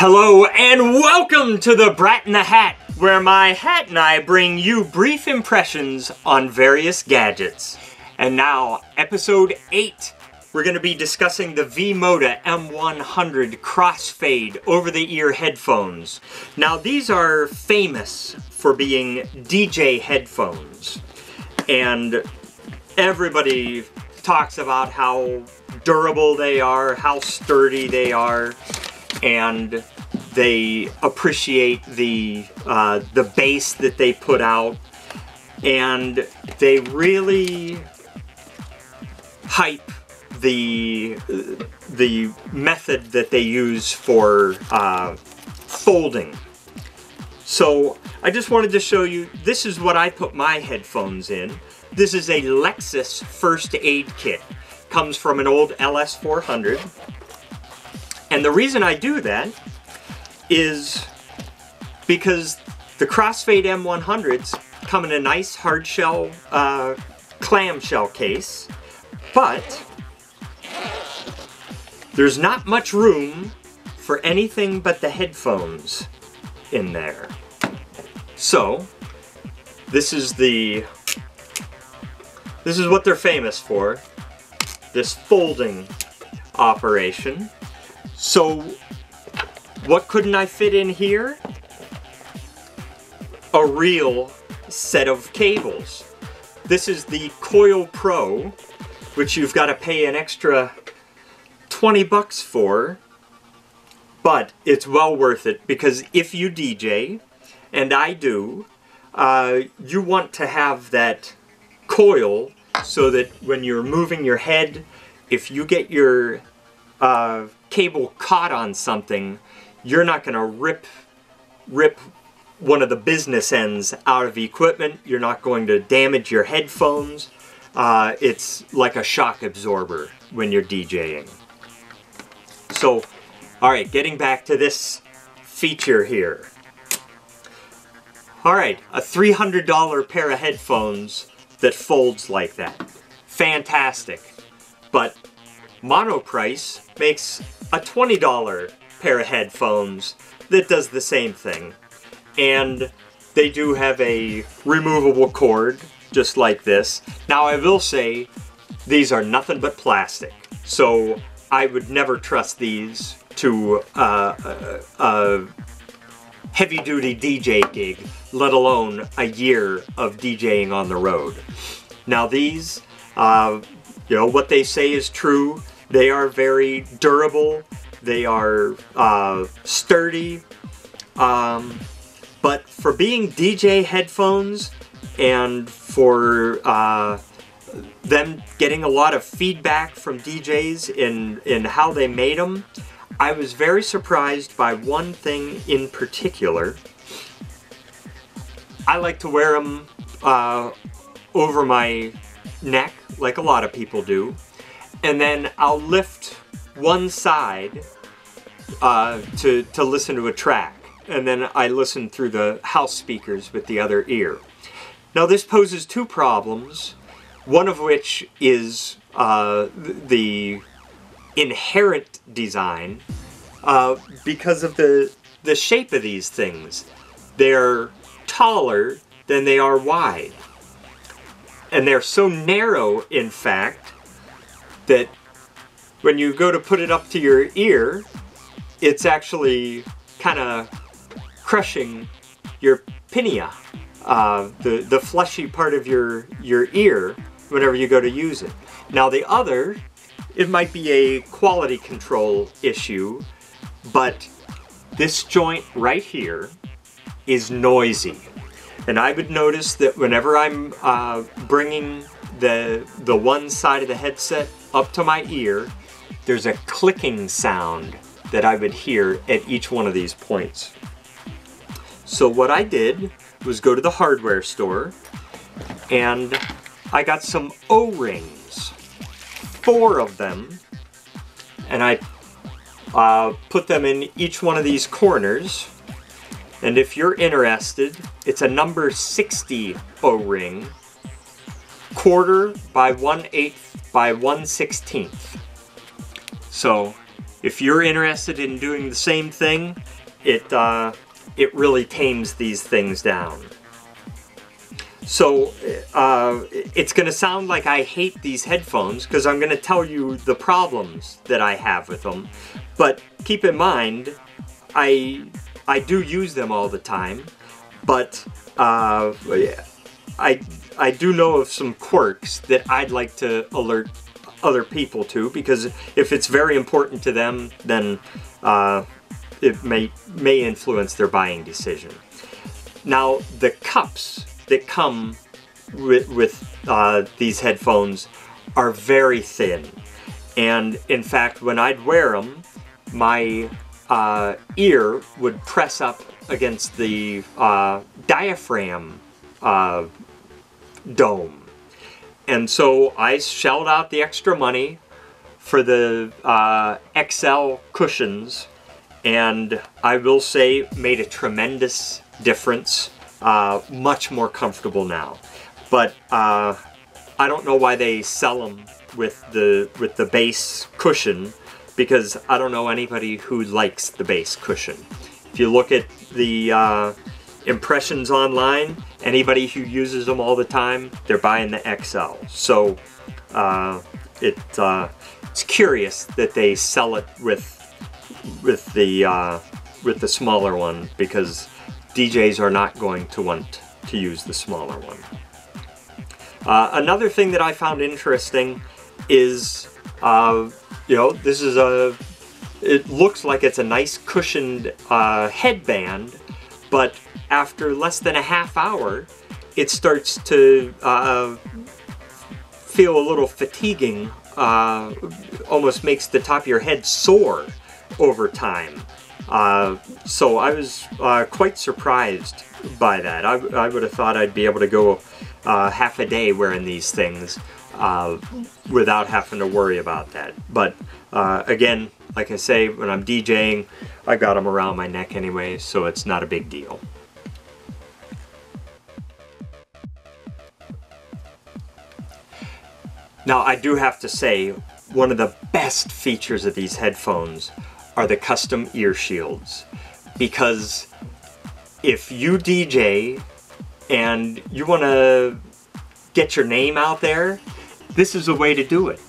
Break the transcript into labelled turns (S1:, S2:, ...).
S1: Hello and welcome to the Brat in the Hat, where my hat and I bring you brief impressions on various gadgets. And now, episode 8, we're going to be discussing the Moda M100 Crossfade over-the-ear headphones. Now these are famous for being DJ headphones, and everybody talks about how durable they are, how sturdy they are, and they appreciate the bass that they put out, and they really hype the method that they use for folding. So I just wanted to show you, this is what I put my headphones in. This is a Lexus first aid kit. Comes from an old LS400. And the reason I do that is because the Crossfade M100s come in a nice hard shell clamshell case, but there's not much room for anything but the headphones in there. So this is what they're famous for, this folding operation. So what couldn't I fit in here? A real set of cables. This is the Coil-Pro, which you've got to pay an extra 20 bucks for, but it's well worth it, because if you DJ, and I do, you want to have that coil so that when you're moving your head, if you get your cable caught on something, you're not going to rip one of the business ends out of the equipment. You're not going to damage your headphones. It's like a shock absorber when you're DJing. So, alright, getting back to this feature here. Alright, a $300 pair of headphones that folds like that. Fantastic. But Monoprice makes a $20 pair of headphones that does the same thing. And they do have a removable cord, just like this. Now I will say, these are nothing but plastic. So I would never trust these to a heavy-duty DJ gig, let alone a year of DJing on the road. Now these, you know, what they say is true. They are very durable, they are sturdy, but for being DJ headphones and for them getting a lot of feedback from DJs in how they made them, I was very surprised by one thing in particular. I like to wear them over my neck, like a lot of people do. And then I'll lift one side to listen to a track. And then I listen through the house speakers with the other ear. Now this poses two problems. One of which is the inherent design because of the shape of these things. They're taller than they are wide. And they're so narrow, in fact, that when you go to put it up to your ear, it's actually kind of crushing your pinea, the fleshy part of your ear, whenever you go to use it. Now the other, it might be a quality control issue, but this joint right here is noisy. And I would notice that whenever I'm bringing the one side of the headset up to my ear, there's a clicking sound that I would hear at each one of these points. So what I did was go to the hardware store and I got some O-rings, 4 of them, and I put them in each one of these corners. And if you're interested, it's a number 60 O-ring, 1/4 by 1/8 by 1/16. So if you're interested in doing the same thing, it really tames these things down. So it's going to sound like I hate these headphones because I'm going to tell you the problems that I have with them. But keep in mind, I do use them all the time. But I do know of some quirks that I'd like to alert other people to, because if it's very important to them, then it may influence their buying decision. Now, the cups that come with these headphones are very thin, and in fact, when I'd wear them, my ear would press up against the diaphragm dome. And so I shelled out the extra money for the XL cushions, and I will say made a tremendous difference. Much more comfortable now. But I don't know why they sell them with the base cushion, because I don't know anybody who likes the base cushion. If you look at the impressions online, anybody who uses them all the time, they're buying the XL. So it's curious that they sell it with the smaller one, because DJs are not going to want to use the smaller one. Another thing that I found interesting is, you know, this is it looks like it's a nice cushioned headband, but after less than a half hour, it starts to feel a little fatiguing, almost makes the top of your head sore over time. So I was quite surprised by that. I would have thought I'd be able to go half a day wearing these things without having to worry about that. But again, like I say, when I'm DJing, I got them around my neck anyway, so it's not a big deal. Now, I do have to say, one of the best features of these headphones are the custom ear shields, because if you DJ and you want to get your name out there, this is a way to do it.